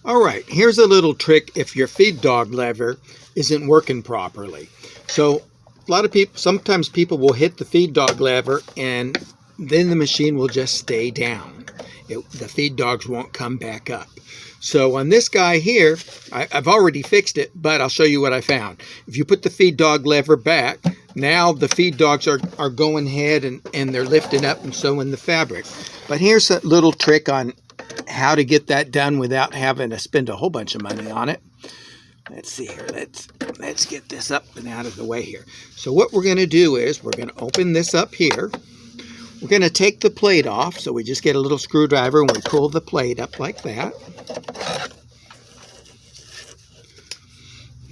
All right, here's a little trick if your feed dog lever isn't working properly. So a lot of people, sometimes people will hit the feed dog lever and then the machine will just stay down. The feed dogs won't come back up. So on this guy here, I've already fixed it, but I'll show you what I found. If you put the feed dog lever back, now the feed dogs are going ahead and they're lifting up and sewing the fabric. But here's a little trick on how to get that done without having to spend a whole bunch of money on it. Let's see here. Let's get this up and out of the way here. So what we're going to do is we're going to open this up here. We're going to take the plate off. So we just get a little screwdriver and we pull the plate up like that.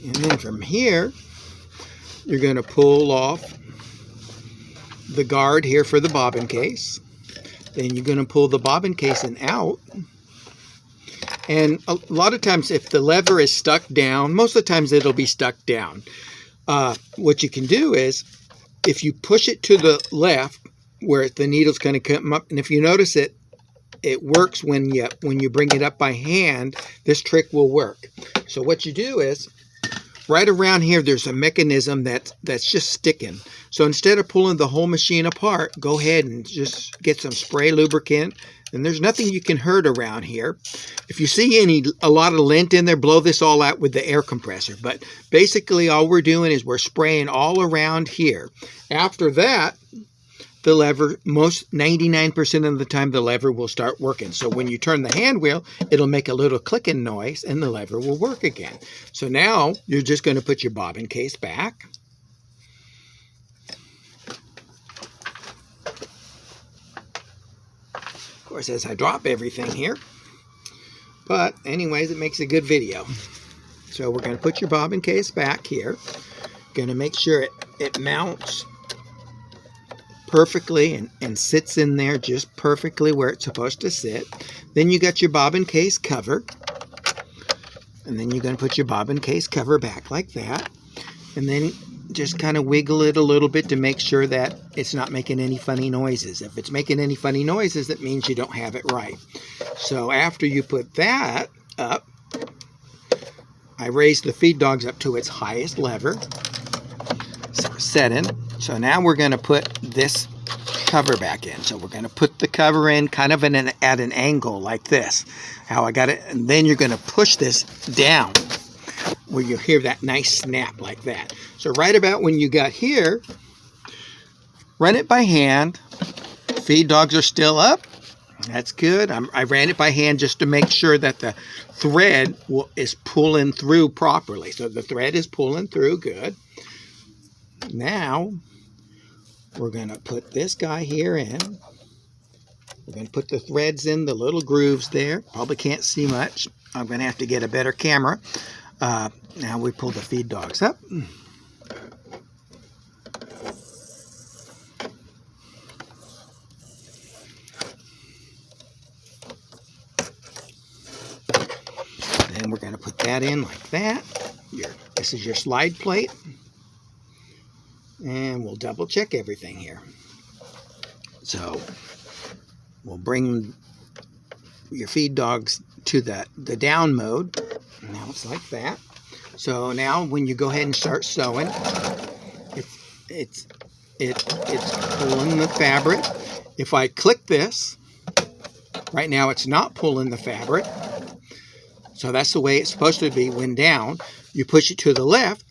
And then from here, you're going to pull off the guard here for the bobbin case. Then you're going to pull the bobbin casing out. And a lot of times if the lever is stuck down, most of the times it'll be stuck down. What you can do is if you push it to the left where the needle's going to come up, and if you notice it works when you bring it up by hand, this trick will work. So what you do is right around here, there's a mechanism that's just sticking. So instead of pulling the whole machine apart, go ahead and just get some spray lubricant. And there's nothing you can hurt around here. If you see a lot of lint in there, blow this all out with the air compressor. But basically all we're doing is we're spraying all around here. After that, the lever, 99% of the time, the lever will start working. So when you turn the hand wheel, it'll make a little clicking noise and the lever will work again. So now you're just going to put your bobbin case back. Of course, as I drop everything here. But anyways, it makes a good video. So we're going to put your bobbin case back here. Going to make sure it mounts perfectly and sits in there just perfectly where it's supposed to sit. Then you got your bobbin case cover, and then you're going to put your bobbin case cover back like that, and then just kind of wiggle it a little bit to make sure that it's not making any funny noises. If it's making any funny noises, that means you don't have it right. So after you put that up, I raised the feed dogs up to its highest lever, setting. So now we're going to put this cover back in. So we're going to put the cover in kind of at an angle like this. How I got it. And then you're going to push this down where you'll hear that nice snap like that. So right about when you got here, run it by hand. Feed dogs are still up. That's good. I ran it by hand just to make sure that the thread is pulling through properly. So the thread is pulling through good. Now we're going to put this guy here in. We're going to put the threads in the little grooves there. Probably can't see much. I'm going to have to get a better camera. Now we pull the feed dogs up. Then we're going to put that in like that. This is your slide plate. And we'll double check everything here. So we'll bring your feed dogs to the down mode. Now it's like that. So now when you go ahead and start sewing, it's pulling the fabric. If I click this, right now it's not pulling the fabric. So that's the way it's supposed to be when down. You push it to the left,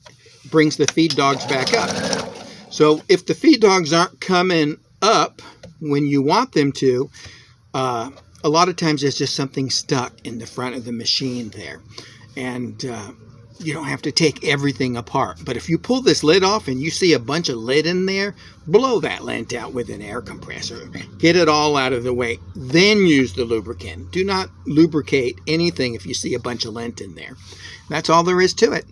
brings the feed dogs back up. So if the feed dogs aren't coming up when you want them to, a lot of times there's just something stuck in the front of the machine there. And you don't have to take everything apart. But if you pull this lid off and you see a bunch of lid in there, blow that lint out with an air compressor. Get it all out of the way. Then use the lubricant. Do not lubricate anything if you see a bunch of lint in there. That's all there is to it.